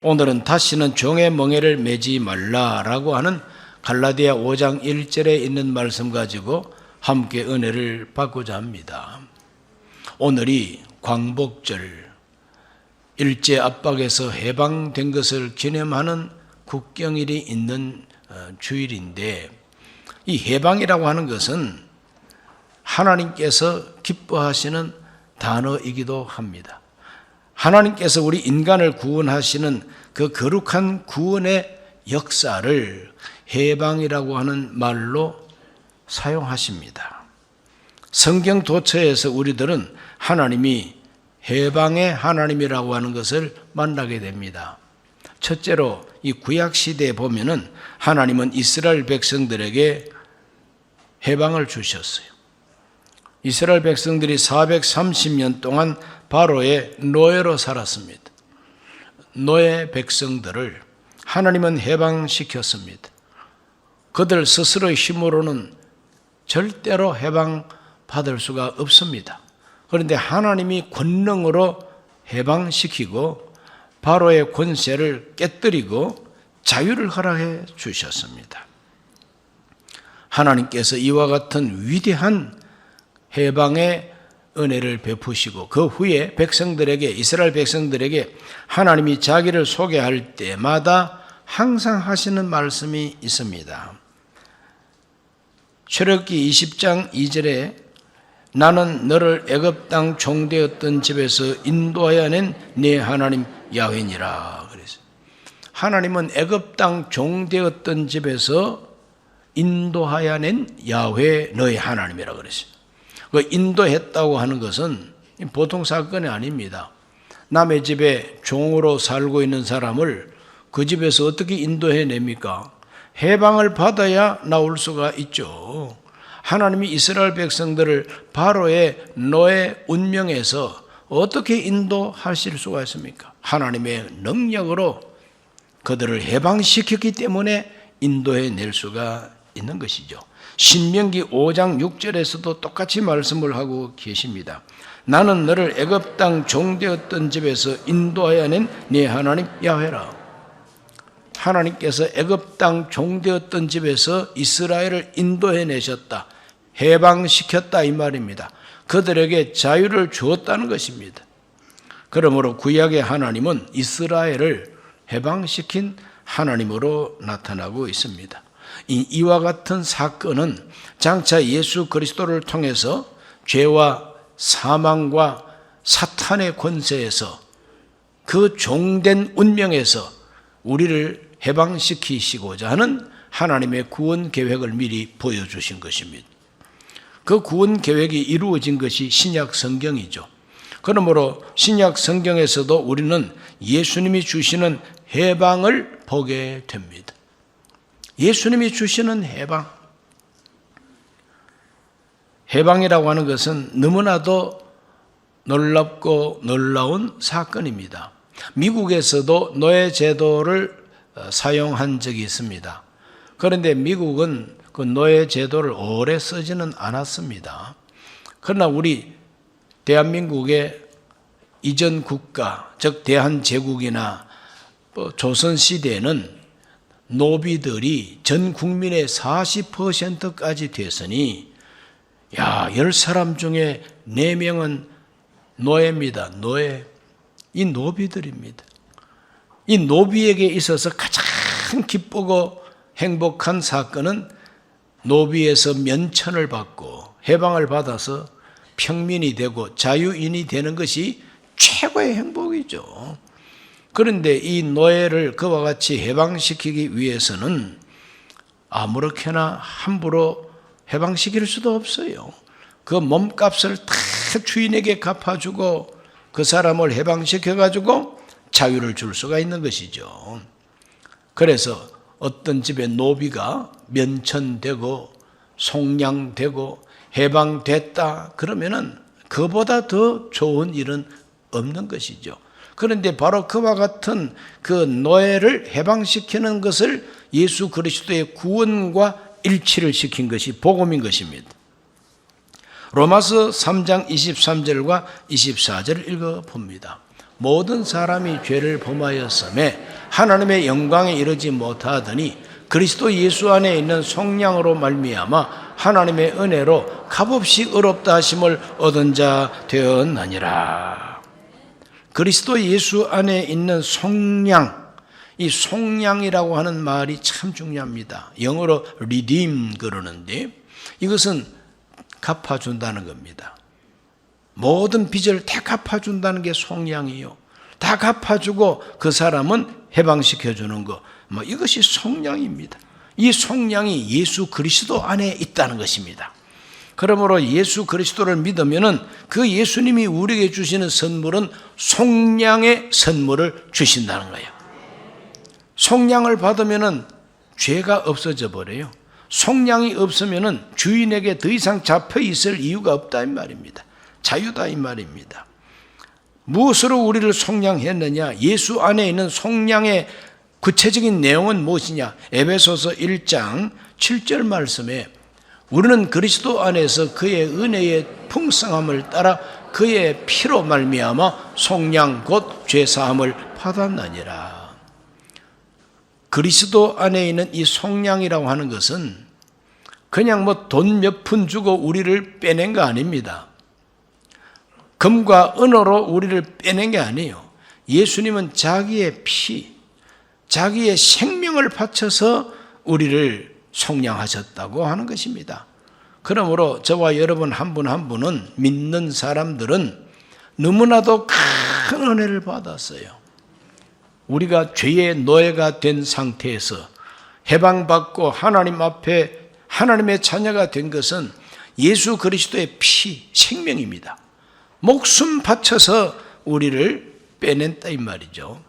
오늘은 다시는 종의 멍에를 매지 말라라고 하는 갈라디아 5장 1절에 있는 말씀 가지고 함께 은혜를 받고자 합니다. 오늘이 광복절, 일제 압박에서 해방된 것을 기념하는 국경일이 있는 주일인데, 이 해방이라고 하는 것은 하나님께서 기뻐하시는 단어이기도 합니다. 하나님께서 우리 인간을 구원하시는 그 거룩한 구원의 역사를 해방이라고 하는 말로 사용하십니다. 성경 도처에서 우리들은 하나님이 해방의 하나님이라고 하는 것을 만나게 됩니다. 첫째로 이 구약 시대에 보면은 하나님은 이스라엘 백성들에게 해방을 주셨어요. 이스라엘 백성들이 430년 동안 바로의 노예로 살았습니다. 노예 백성들을 하나님은 해방시켰습니다. 그들 스스로의 힘으로는 절대로 해방받을 수가 없습니다. 그런데 하나님이 권능으로 해방시키고 바로의 권세를 깨뜨리고 자유를 허락해 주셨습니다. 하나님께서 이와 같은 위대한 해방의 은혜를 베푸시고 그 후에 백성들에게, 이스라엘 백성들에게 하나님이 자기를 소개할 때마다 항상 하시는 말씀이 있습니다. 출애굽기 20장 2절에 나는 너를 애굽 땅 종되었던 집에서 인도하여 낸 네 하나님 야훼니라 그랬어요. 하나님은 애굽 땅 종되었던 집에서 인도하여 낸 야훼 너의 하나님이라 그랬어요. 그 인도했다고 하는 것은 보통 사건이 아닙니다. 남의 집에 종으로 살고 있는 사람을 그 집에서 어떻게 인도해냅니까? 해방을 받아야 나올 수가 있죠. 하나님이 이스라엘 백성들을 바로의 노예 운명에서 어떻게 인도하실 수가 있습니까? 하나님의 능력으로 그들을 해방시켰기 때문에 인도해낼 수가 있는 것이죠. 신명기 5장 6절에서도 똑같이 말씀을 하고 계십니다. 나는 너를 애굽 땅 종되었던 집에서 인도하여 낸 네 하나님 야훼라. 하나님께서 애굽 땅 종되었던 집에서 이스라엘을 인도해내셨다, 해방시켰다 이 말입니다. 그들에게 자유를 주었다는 것입니다. 그러므로 구약의 하나님은 이스라엘을 해방시킨 하나님으로 나타나고 있습니다. 이와 같은 사건은 장차 예수 그리스도를 통해서 죄와 사망과 사탄의 권세에서 그 종된 운명에서 우리를 해방시키시고자 하는 하나님의 구원 계획을 미리 보여주신 것입니다. 그 구원 계획이 이루어진 것이 신약 성경이죠. 그러므로 신약 성경에서도 우리는 예수님이 주시는 해방을 보게 됩니다. 예수님이 주시는 해방. 해방이라고 하는 것은 너무나도 놀랍고 놀라운 사건입니다. 미국에서도 노예 제도를 사용한 적이 있습니다. 그런데 미국은 그 노예 제도를 오래 쓰지는 않았습니다. 그러나 우리 대한민국의 이전 국가, 즉 대한제국이나 조선시대에는 노비들이 전 국민의 40%까지 됐으니 10사람 중에 4명은 노예입니다. 노예. 이 노비들입니다. 이 노비에게 있어서 가장 기쁘고 행복한 사건은 노비에서 면천을 받고 해방을 받아서 평민이 되고 자유인이 되는 것이 최고의 행복이죠. 그런데 이 노예를 그와 같이 해방시키기 위해서는 아무렇게나 함부로 해방시킬 수도 없어요. 그 몸값을 다 주인에게 갚아주고 그 사람을 해방시켜가지고 자유를 줄 수가 있는 것이죠. 그래서 어떤 집의 노비가 면천되고 속량되고 해방됐다 그러면은 그보다 더 좋은 일은 없는 것이죠. 그런데 바로 그와 같은 그 노예를 해방시키는 것을 예수 그리스도의 구원과 일치를 시킨 것이 복음인 것입니다. 로마서 3장 23절과 24절을 읽어봅니다. 모든 사람이 죄를 범하였음에 하나님의 영광에 이르지 못하더니 그리스도 예수 안에 있는 성령으로 말미암아 하나님의 은혜로 값없이 의롭다 하심을 얻은 자 되었나니라. 그리스도 예수 안에 있는 속량, 이 속량이라고 하는 말이 참 중요합니다. 영어로 redeem 그러는데 이것은 갚아준다는 겁니다. 모든 빚을 다 갚아준다는 게 속량이요. 다 갚아주고 그 사람은 해방시켜주는 것, 이것이 속량입니다. 이 속량이 예수 그리스도 안에 있다는 것입니다. 그러므로 예수 그리스도를 믿으면은 그 예수님이 우리에게 주시는 선물은 속량의 선물을 주신다는 거예요. 속량을 받으면은 죄가 없어져 버려요. 속량이 없으면은 주인에게 더 이상 잡혀 있을 이유가 없다 이 말입니다. 자유다 이 말입니다. 무엇으로 우리를 속량했느냐? 예수 안에 있는 속량의 구체적인 내용은 무엇이냐? 에베소서 1장 7절 말씀에 우리는 그리스도 안에서 그의 은혜의 풍성함을 따라 그의 피로 말미암아 속량 곧 죄사함을 받았느니라. 그리스도 안에 있는 이 속량이라고 하는 것은 그냥 돈 몇 푼 주고 우리를 빼낸 거 아닙니다. 금과 은으로 우리를 빼낸 게 아니에요. 예수님은 자기의 피, 자기의 생명을 바쳐서 우리를 속량하셨다고 하는 것입니다. 그러므로 저와 여러분 한 분 한 분은 믿는 사람들은 너무나도 큰 은혜를 받았어요. 우리가 죄의 노예가 된 상태에서 해방받고 하나님 앞에 하나님의 자녀가 된 것은 예수 그리스도의 피, 생명입니다. 목숨 바쳐서 우리를 빼냈다 이 말이죠.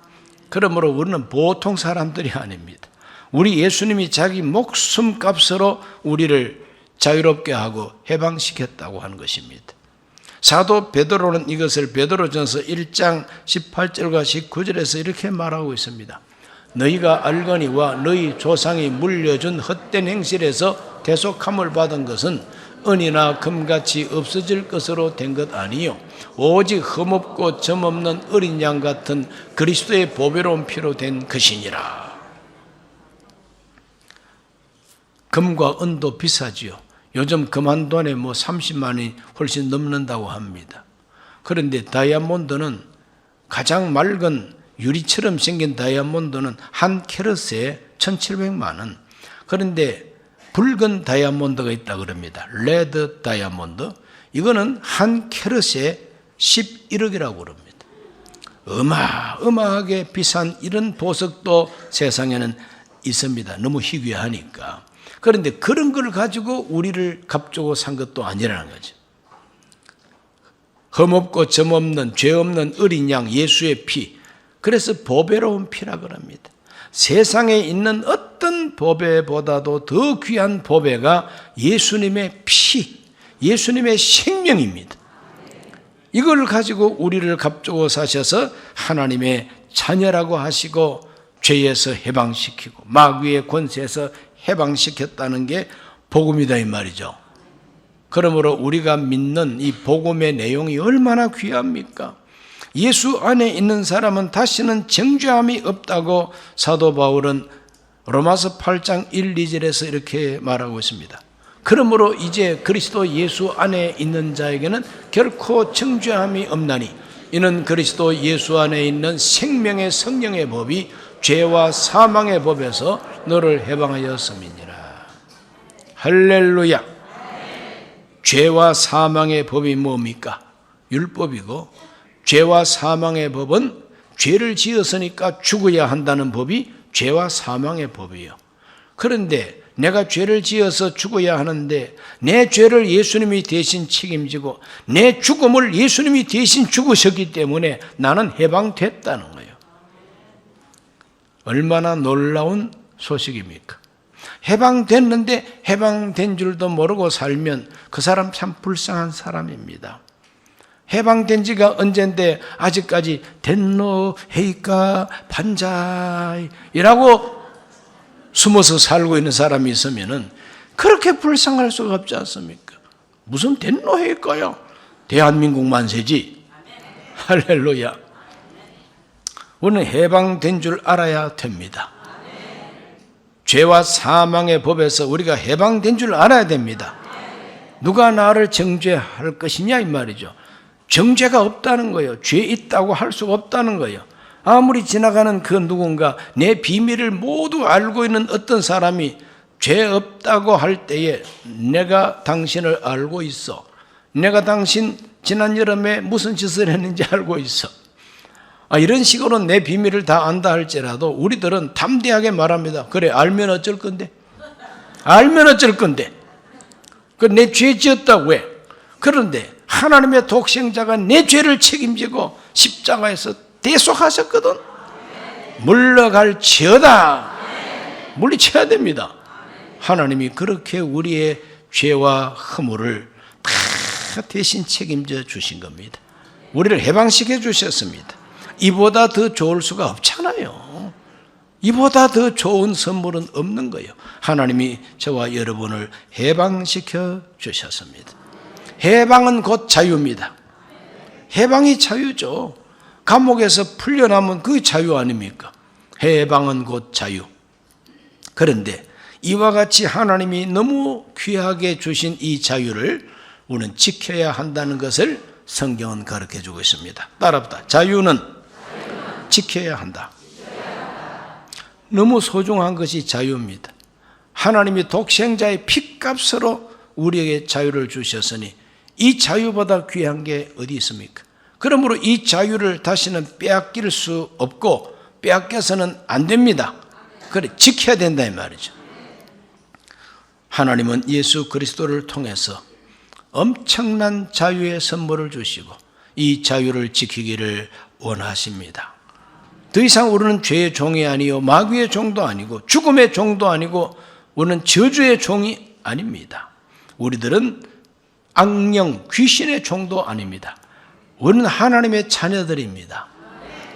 그러므로 우리는 보통 사람들이 아닙니다. 우리 예수님이 자기 목숨 값으로 우리를 자유롭게 하고 해방시켰다고 하는 것입니다. 사도 베드로는 이것을 베드로전서 1장 18절과 19절에서 이렇게 말하고 있습니다. 너희가 알거니와 너희 조상이 물려준 헛된 행실에서 대속함을 받은 것은 은이나 금같이 없어질 것으로 된 것 아니요 오직 흠없고 점없는 어린 양 같은 그리스도의 보배로운 피로 된 것이니라. 금과 은도 비싸지요. 요즘 금 한 돈에 30만 원이 훨씬 넘는다고 합니다. 그런데 다이아몬드는 가장 맑은 유리처럼 생긴 다이아몬드는 한 캐럿에 1,700만 원. 그런데 붉은 다이아몬드가 있다 그럽니다. 레드 다이아몬드. 이거는 한 캐럿에 11억이라고 그럽니다. 어마어마하게 비싼 이런 보석도 세상에는 있습니다. 너무 희귀하니까. 그런데 그런 걸 가지고 우리를 값주고 산 것도 아니라는 거죠. 흠없고 점없는 죄 없는 어린 양 예수의 피. 그래서 보배로운 피라 그럽니다. 세상에 있는 어떤 보배보다도 더 귀한 보배가 예수님의 피, 예수님의 생명입니다. 이걸 가지고 우리를 값주고 사셔서 하나님의 자녀라고 하시고 죄에서 해방시키고 마귀의 권세에서 해방시켰다는 게 복음이다 이 말이죠. 그러므로 우리가 믿는 이 복음의 내용이 얼마나 귀합니까? 예수 안에 있는 사람은 다시는 정죄함이 없다고 사도 바울은 로마서 8장 1, 2절에서 이렇게 말하고 있습니다. 그러므로 이제 그리스도 예수 안에 있는 자에게는 결코 정죄함이 없나니 이는 그리스도 예수 안에 있는 생명의 성령의 법이 죄와 사망의 법에서 너를 해방하였음이니라. 할렐루야. 죄와 사망의 법이 뭡니까? 율법이고 죄와 사망의 법은 죄를 지었으니까 죽어야 한다는 법이 죄와 사망의 법이에요. 그런데 내가 죄를 지어서 죽어야 하는데 내 죄를 예수님이 대신 책임지고 내 죽음을 예수님이 대신 죽으셨기 때문에 나는 해방됐다는 거예요. 얼마나 놀라운 소식입니까? 해방됐는데 해방된 줄도 모르고 살면 그 사람 참 불쌍한 사람입니다. 해방된 지가 언젠데 아직까지 덴노 헤이까 반자이라고 숨어서 살고 있는 사람이 있으면은 그렇게 불쌍할 수가 없지 않습니까? 무슨 덴노 헤이까요? 대한민국 만세지. 할렐루야. 우리는 해방된 줄 알아야 됩니다. 죄와 사망의 법에서 우리가 해방된 줄 알아야 됩니다. 누가 나를 정죄할 것이냐 이 말이죠. 정죄가 없다는 거예요. 죄 있다고 할 수가 없다는 거예요. 아무리 지나가는 그 누군가 내 비밀을 모두 알고 있는 어떤 사람이 죄 없다고 할 때에 내가 당신을 알고 있어. 내가 당신 지난 여름에 무슨 짓을 했는지 알고 있어. 이런 식으로 내 비밀을 다 안다 할지라도 우리들은 담대하게 말합니다. 그래, 알면 어쩔 건데? 알면 어쩔 건데? 내 죄 지었다고 해. 그런데 하나님의 독생자가 내 죄를 책임지고 십자가에서 대속하셨거든. 물러갈지어다. 물리쳐야 됩니다. 하나님이 그렇게 우리의 죄와 허물을 다 대신 책임져 주신 겁니다. 우리를 해방시켜 주셨습니다. 이보다 더 좋을 수가 없잖아요. 이보다 더 좋은 선물은 없는 거예요. 하나님이 저와 여러분을 해방시켜 주셨습니다. 해방은 곧 자유입니다. 해방이 자유죠. 감옥에서 풀려나면 그게 자유 아닙니까? 해방은 곧 자유. 그런데 이와 같이 하나님이 너무 귀하게 주신 이 자유를 우리는 지켜야 한다는 것을 성경은 가르쳐 주고 있습니다. 따라합시다. 자유는 지켜야 한다. 너무 소중한 것이 자유입니다. 하나님이 독생자의 핏값으로 우리에게 자유를 주셨으니 이 자유보다 귀한 게 어디 있습니까? 그러므로 이 자유를 다시는 빼앗길 수 없고 빼앗겨서는 안 됩니다. 그래, 지켜야 된다 이 말이죠. 하나님은 예수 그리스도를 통해서 엄청난 자유의 선물을 주시고 이 자유를 지키기를 원하십니다. 더 이상 우리는 죄의 종이 아니요 마귀의 종도 아니고 죽음의 종도 아니고 우리는 저주의 종이 아닙니다. 우리들은 악령, 귀신의 종도 아닙니다. 우리는 하나님의 자녀들입니다.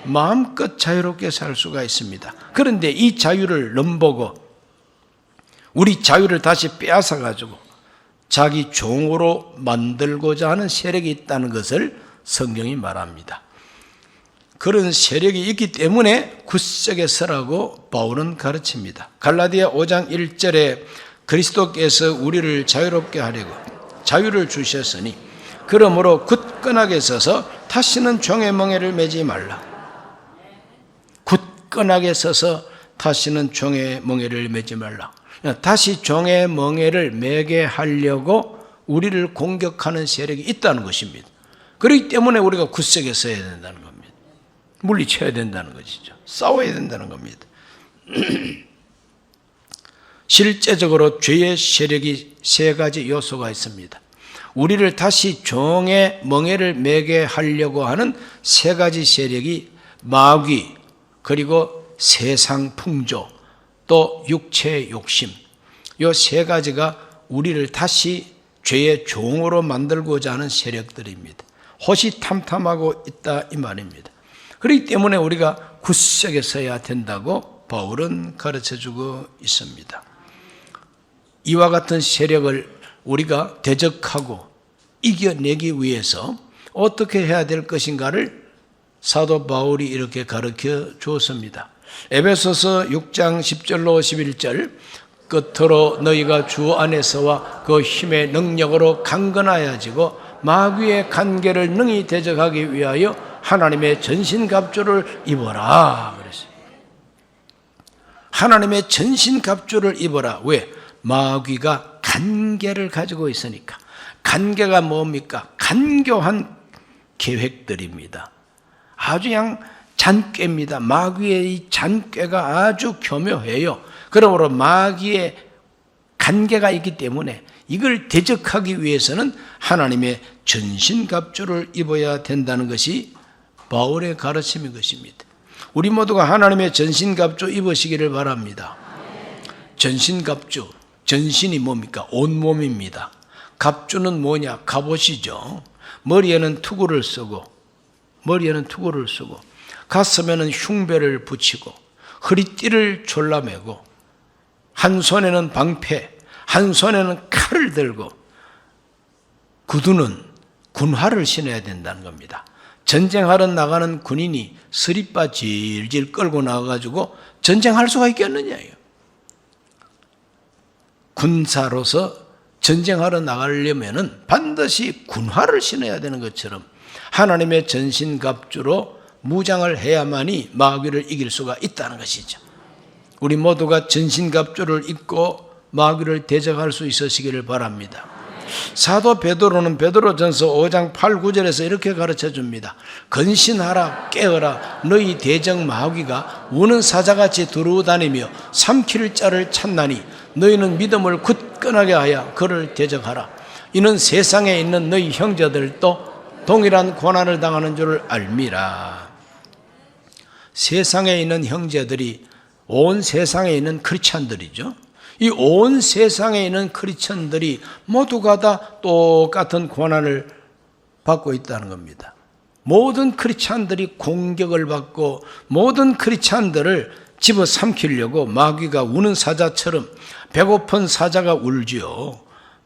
마음껏 자유롭게 살 수가 있습니다. 그런데 이 자유를 넘보고 우리 자유를 다시 빼앗아 가지고 자기 종으로 만들고자 하는 세력이 있다는 것을 성경이 말합니다. 그런 세력이 있기 때문에 굳세게 서라고 바울은 가르칩니다. 갈라디아 5장 1절에 그리스도께서 우리를 자유롭게 하려고 자유를 주셨으니 그러므로 굳건하게 서서 다시는 종의 멍에를 매지 말라. 굳건하게 서서 다시는 종의 멍에를 매지 말라. 다시 종의 멍에를 매게 하려고 우리를 공격하는 세력이 있다는 것입니다. 그렇기 때문에 우리가 굳세게 서야 된다는 겁니다. 물리쳐야 된다는 것이죠. 싸워야 된다는 겁니다. 실제적으로 죄의 세력이 세 가지 요소가 있습니다. 우리를 다시 종의 멍에를 매게 하려고 하는 세 가지 세력이 마귀, 그리고 세상 풍조, 또 육체의 욕심, 이 세 가지가 우리를 다시 죄의 종으로 만들고자 하는 세력들입니다. 호시탐탐하고 있다 이 말입니다. 그렇기 때문에 우리가 굳세게 서야 된다고 바울은 가르쳐주고 있습니다. 이와 같은 세력을 우리가 대적하고 이겨내기 위해서 어떻게 해야 될 것인가를 사도 바울이 이렇게 가르쳐 주었습니다. 에베소서 6장 10절로 11절 끝으로 너희가 주 안에서와 그 힘의 능력으로 강건하여지고 마귀의 간계를 능히 대적하기 위하여 하나님의 전신갑주를 입어라 그랬어요. 하나님의 전신갑주를 입어라. 왜? 마귀가 간계를 가지고 있으니까. 간계가 뭡니까? 간교한 계획들입니다. 아주 그냥 잔꾀입니다. 마귀의 이 잔꾀가 아주 교묘해요. 그러므로 마귀의 간계가 있기 때문에 이걸 대적하기 위해서는 하나님의 전신갑주를 입어야 된다는 것이 바울의 가르침인 것입니다. 우리 모두가 하나님의 전신갑주 입으시기를 바랍니다. 전신갑주, 전신이 뭡니까? 온몸입니다. 갑주는 뭐냐? 갑옷이죠. 머리에는 투구를 쓰고 가슴에는 흉배를 붙이고 허리띠를 졸라매고 한 손에는 방패, 한 손에는 칼을 들고 구두는 군화를 신어야 된다는 겁니다. 전쟁하러 나가는 군인이 스리빠 질질 끌고 나가가지고 전쟁할 수가 있겠느냐요. 군사로서 전쟁하러 나가려면은 반드시 군화를 신어야 되는 것처럼 하나님의 전신갑주로 무장을 해야만이 마귀를 이길 수가 있다는 것이죠. 우리 모두가 전신갑주를 입고 마귀를 대적할 수 있으시기를 바랍니다. 사도 베드로는 베드로전서 5장 8, 9절에서 이렇게 가르쳐 줍니다. 근신하라, 깨어라. 너희 대적 마귀가 우는 사자같이 두루다니며 삼킬 자를 찾나니 너희는 믿음을 굳건하게 하여 그를 대적하라. 이는 세상에 있는 너희 형제들도 동일한 고난을 당하는 줄 알미라. 세상에 있는 형제들이 온 세상에 있는 크리스찬들이죠. 이 온 세상에 있는 크리스천들이 모두가 다 똑같은 고난을 받고 있다는 겁니다. 모든 크리스천들이 공격을 받고 모든 크리스천들을 집어삼키려고 마귀가 우는 사자처럼, 배고픈 사자가 울지요.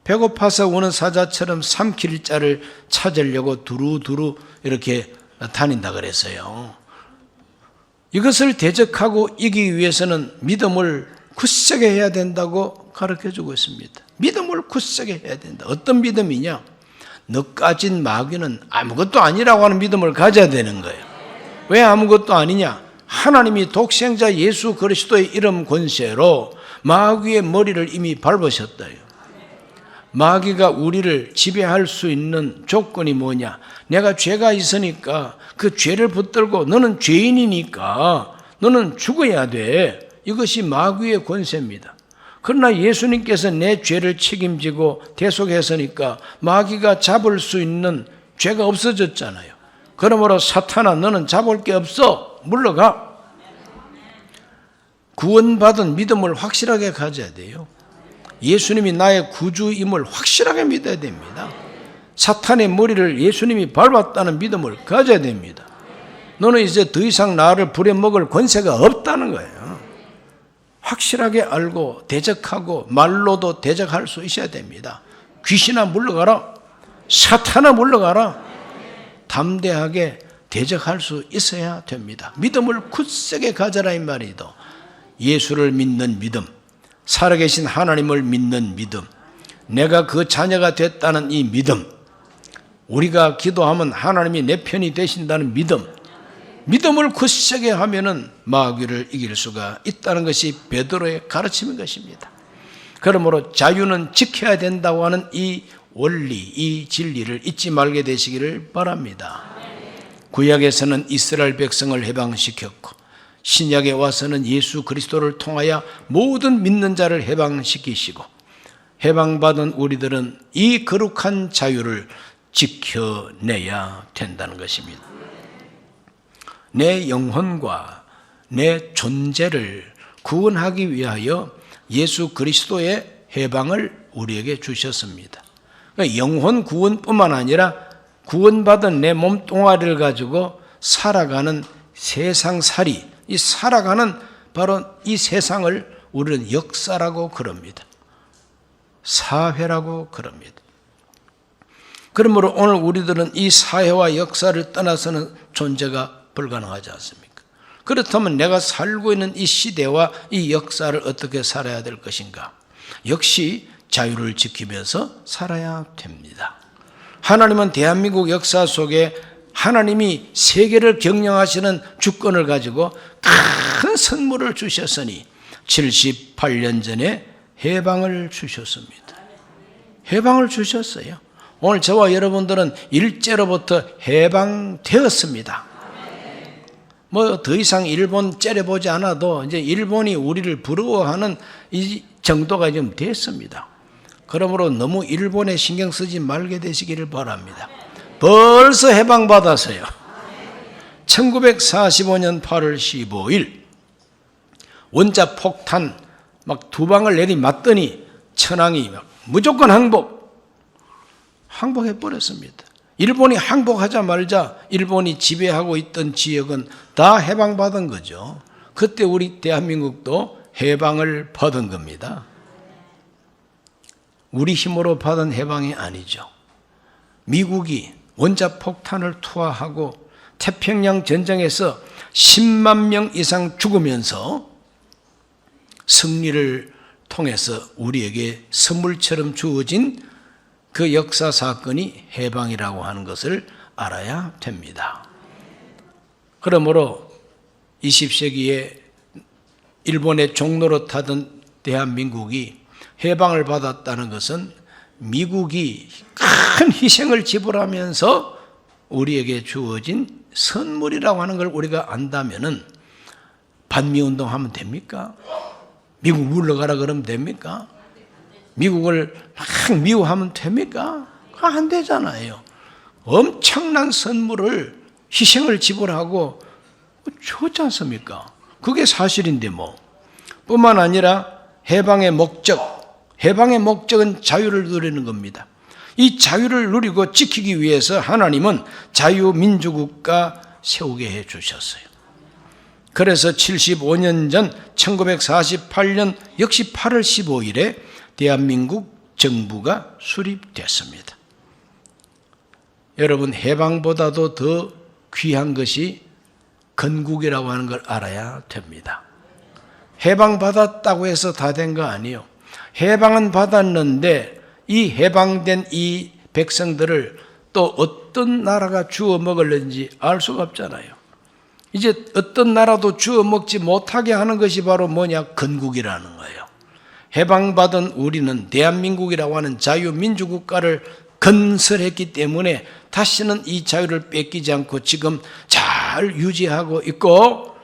배고파서 우는 사자처럼 삼킬 자를 찾으려고 두루두루 이렇게 다닌다 그랬어요. 이것을 대적하고 이기기 위해서는 믿음을 굳세게 해야 된다고 가르쳐주고 있습니다. 믿음을 굳세게 해야 된다. 어떤 믿음이냐? 너까진 마귀는 아무것도 아니라고 하는 믿음을 가져야 되는 거예요. 왜 아무것도 아니냐? 하나님이 독생자 예수 그리스도의 이름 권세로 마귀의 머리를 이미 밟으셨다요. 마귀가 우리를 지배할 수 있는 조건이 뭐냐? 내가 죄가 있으니까 그 죄를 붙들고 너는 죄인이니까 너는 죽어야 돼. 이것이 마귀의 권세입니다. 그러나 예수님께서 내 죄를 책임지고 대속했으니까 마귀가 잡을 수 있는 죄가 없어졌잖아요. 그러므로 사탄아 너는 잡을 게 없어. 물러가. 구원받은 믿음을 확실하게 가져야 돼요. 예수님이 나의 구주임을 확실하게 믿어야 됩니다. 사탄의 머리를 예수님이 밟았다는 믿음을 가져야 됩니다. 너는 이제 더 이상 나를 부려먹을 권세가 없다는 거예요. 확실하게 알고 대적하고 말로도 대적할 수 있어야 됩니다. 귀신아 물러가라. 사탄아 물러가라. 담대하게 대적할 수 있어야 됩니다. 믿음을 굳세게 가져라 이 말이도. 예수를 믿는 믿음, 살아계신 하나님을 믿는 믿음, 내가 그 자녀가 됐다는 이 믿음, 우리가 기도하면 하나님이 내 편이 되신다는 믿음, 믿음을 굳세게 하면은 마귀를 이길 수가 있다는 것이 베드로의 가르침인 것입니다. 그러므로 자유는 지켜야 된다고 하는 이 원리, 이 진리를 잊지 말게 되시기를 바랍니다. 구약에서는 이스라엘 백성을 해방시켰고 신약에 와서는 예수 그리스도를 통하여 모든 믿는 자를 해방시키시고 해방받은 우리들은 이 거룩한 자유를 지켜내야 된다는 것입니다. 내 영혼과 내 존재를 구원하기 위하여 예수 그리스도의 해방을 우리에게 주셨습니다. 그러니까 영혼 구원뿐만 아니라 구원받은 내 몸뚱아리를 가지고 살아가는 세상살이, 이 살아가는 바로 이 세상을 우리는 역사라고 그럽니다. 사회라고 그럽니다. 그러므로 오늘 우리들은 이 사회와 역사를 떠나서는 존재가 불가능하지 않습니까? 그렇다면 내가 살고 있는 이 시대와 이 역사를 어떻게 살아야 될 것인가? 역시 자유를 지키면서 살아야 됩니다. 하나님은 대한민국 역사 속에 하나님이 세계를 경영하시는 주권을 가지고 큰 선물을 주셨으니 78년 전에 해방을 주셨습니다. 해방을 주셨어요. 오늘 저와 여러분들은 일제로부터 해방되었습니다. 뭐 더 이상 일본 째려보지 않아도 이제 일본이 우리를 부러워하는 이 정도가 좀 됐습니다. 그러므로 너무 일본에 신경 쓰지 말게 되시기를 바랍니다. 벌써 해방받았어요. 1945년 8월 15일 원자 폭탄 막 두 방을 내리맞더니 천황이 막 무조건 항복해버렸습니다. 일본이 항복하자마자 일본이 지배하고 있던 지역은 다 해방받은 거죠. 그때 우리 대한민국도 해방을 받은 겁니다. 우리 힘으로 받은 해방이 아니죠. 미국이 원자폭탄을 투하하고 태평양 전쟁에서 10만 명 이상 죽으면서 승리를 통해서 우리에게 선물처럼 주어진 그 역사 사건이 해방이라고 하는 것을 알아야 됩니다. 그러므로 20세기에 일본의 종로로 타던 대한민국이 해방을 받았다는 것은 미국이 큰 희생을 지불하면서 우리에게 주어진 선물이라고 하는 걸 우리가 안다면은 반미운동 하면 됩니까? 미국 물러가라 그러면 됩니까? 미국을 막 미워하면 됩니까? 안 되잖아요. 엄청난 선물을 희생을 지불하고 줬지 않습니까? 그게 사실인데 뭐. 뿐만 아니라 해방의 목적은 자유를 누리는 겁니다. 이 자유를 누리고 지키기 위해서 하나님은 자유민주국가 세우게 해 주셨어요. 그래서 75년 전 1948년 역시 8월 15일에 대한민국 정부가 수립됐습니다. 여러분, 해방보다도 더 귀한 것이 건국이라고 하는 걸 알아야 됩니다. 해방받았다고 해서 다 된 거 아니에요. 해방은 받았는데 이 해방된 이 백성들을 또 어떤 나라가 주워 먹을는지 알 수가 없잖아요. 이제 어떤 나라도 주워 먹지 못하게 하는 것이 바로 뭐냐? 건국이라는 거예요. 해방받은 우리는 대한민국이라고 하는 자유민주국가를 건설했기 때문에 다시는 이 자유를 뺏기지 않고 지금 잘 유지하고 있고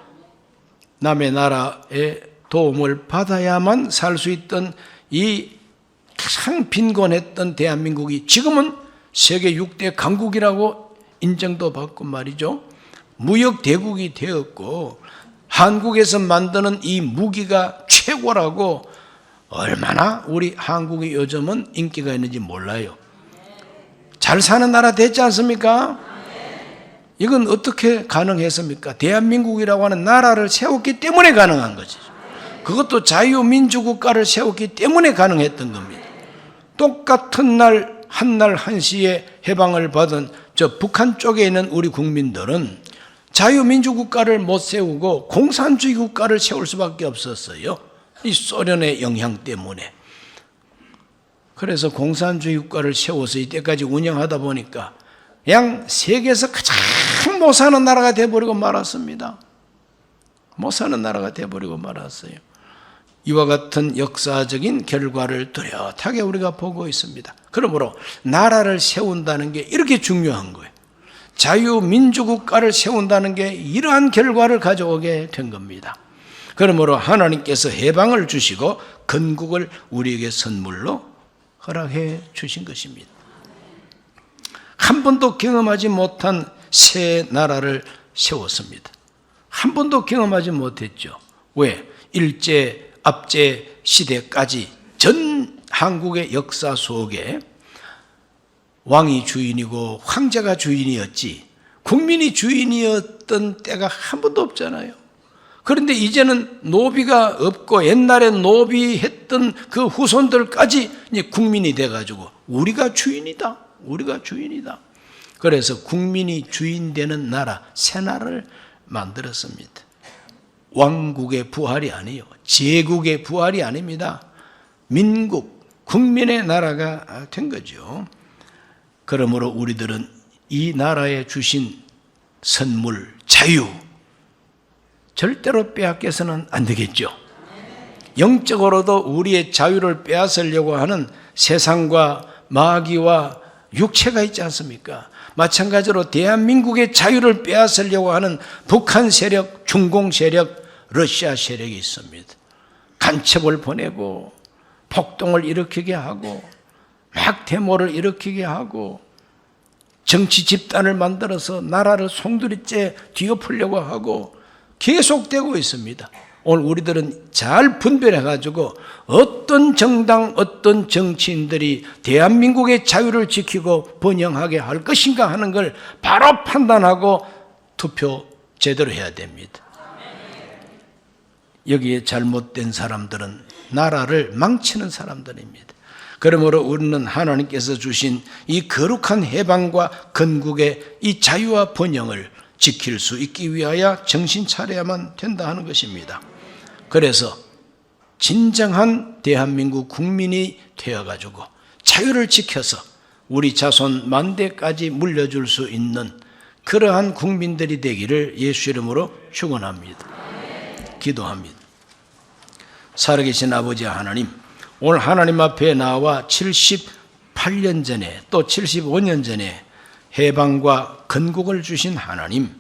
남의 나라의 도움을 받아야만 살 수 있던 이 가장 빈곤했던 대한민국이 지금은 세계 6대 강국이라고 인정도 받고 말이죠. 무역 대국이 되었고 한국에서 만드는 이 무기가 최고라고 얼마나 우리 한국이 요즘은 인기가 있는지 몰라요. 잘 사는 나라 됐지 않습니까? 이건 어떻게 가능했습니까? 대한민국이라고 하는 나라를 세웠기 때문에 가능한 것이죠. 그것도 자유민주국가를 세웠기 때문에 가능했던 겁니다. 똑같은 날 한시에 해방을 받은 저 북한 쪽에 있는 우리 국민들은 자유민주국가를 못 세우고 공산주의 국가를 세울 수밖에 없었어요. 이 소련의 영향 때문에. 그래서 공산주의 국가를 세워서 이때까지 운영하다 보니까 그냥 세계에서 가장 못 사는 나라가 되어버리고 말았습니다. 못 사는 나라가 되어버리고 말았어요. 이와 같은 역사적인 결과를 뚜렷하게 우리가 보고 있습니다. 그러므로 나라를 세운다는 게 이렇게 중요한 거예요. 자유민주국가를 세운다는 게 이러한 결과를 가져오게 된 겁니다. 그러므로 하나님께서 해방을 주시고 건국을 우리에게 선물로 허락해 주신 것입니다. 한 번도 경험하지 못한 새 나라를 세웠습니다. 한 번도 경험하지 못했죠. 왜? 일제, 압제 시대까지 전 한국의 역사 속에 왕이 주인이고 황제가 주인이었지 국민이 주인이었던 때가 한 번도 없잖아요. 그런데 이제는 노비가 없고 옛날에 노비했던 그 후손들까지 이제 국민이 돼가지고 우리가 주인이다. 우리가 주인이다. 그래서 국민이 주인 되는 나라, 새 나라를 만들었습니다. 왕국의 부활이 아니에요. 제국의 부활이 아닙니다. 민국, 국민의 나라가 된 거죠. 그러므로 우리들은 이 나라에 주신 선물, 자유, 절대로 빼앗겨서는 안 되겠죠. 영적으로도 우리의 자유를 빼앗으려고 하는 세상과 마귀와 육체가 있지 않습니까? 마찬가지로 대한민국의 자유를 빼앗으려고 하는 북한 세력, 중공 세력, 러시아 세력이 있습니다. 간첩을 보내고 폭동을 일으키게 하고 막 데모를 일으키게 하고 정치 집단을 만들어서 나라를 송두리째 뒤엎으려고 하고 계속되고 있습니다. 오늘 우리들은 잘 분별해가지고 어떤 정당, 어떤 정치인들이 대한민국의 자유를 지키고 번영하게 할 것인가 하는 걸 바로 판단하고 투표 제대로 해야 됩니다. 여기에 잘못된 사람들은 나라를 망치는 사람들입니다. 그러므로 우리는 하나님께서 주신 이 거룩한 해방과 건국의 이 자유와 번영을 지킬 수 있기 위하여 정신 차려야만 된다 하는 것입니다. 그래서 진정한 대한민국 국민이 되어가지고 자유를 지켜서 우리 자손 만대까지 물려줄 수 있는 그러한 국민들이 되기를 예수 이름으로 축원합니다. 기도합니다. 살아계신 아버지 하나님, 오늘 하나님 앞에 나와 78년 전에 또 75년 전에 해방과 건국을 주신 하나님,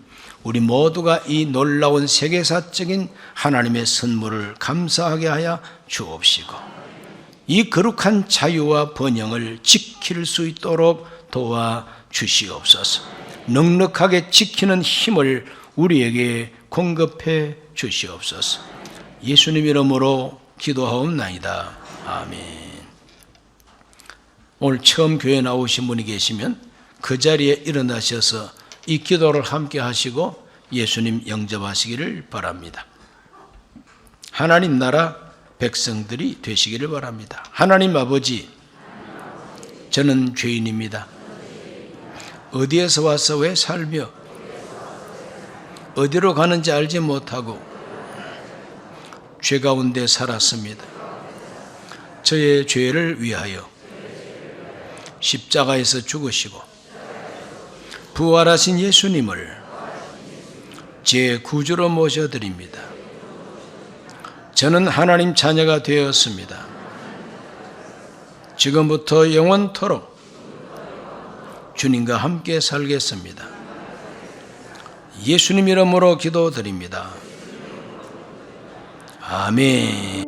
우리 모두가 이 놀라운 세계사적인 하나님의 선물을 감사하게 하여 주옵시고 이 거룩한 자유와 번영을 지킬 수 있도록 도와주시옵소서. 넉넉하게 지키는 힘을 우리에게 공급해 주시옵소서. 예수님 이름으로 기도하옵나이다. 아멘. 오늘 처음 교회 나오신 분이 계시면 그 자리에 일어나셔서 이 기도를 함께 하시고 예수님 영접하시기를 바랍니다. 하나님 나라 백성들이 되시기를 바랍니다. 하나님 아버지, 저는 죄인입니다. 어디에서 와서 왜 살며 어디로 가는지 알지 못하고 죄 가운데 살았습니다. 저의 죄를 위하여 십자가에서 죽으시고 부활하신 예수님을 제 구주로 모셔드립니다. 저는 하나님 자녀가 되었습니다. 지금부터 영원토록 주님과 함께 살겠습니다. 예수님 이름으로 기도드립니다. 아멘.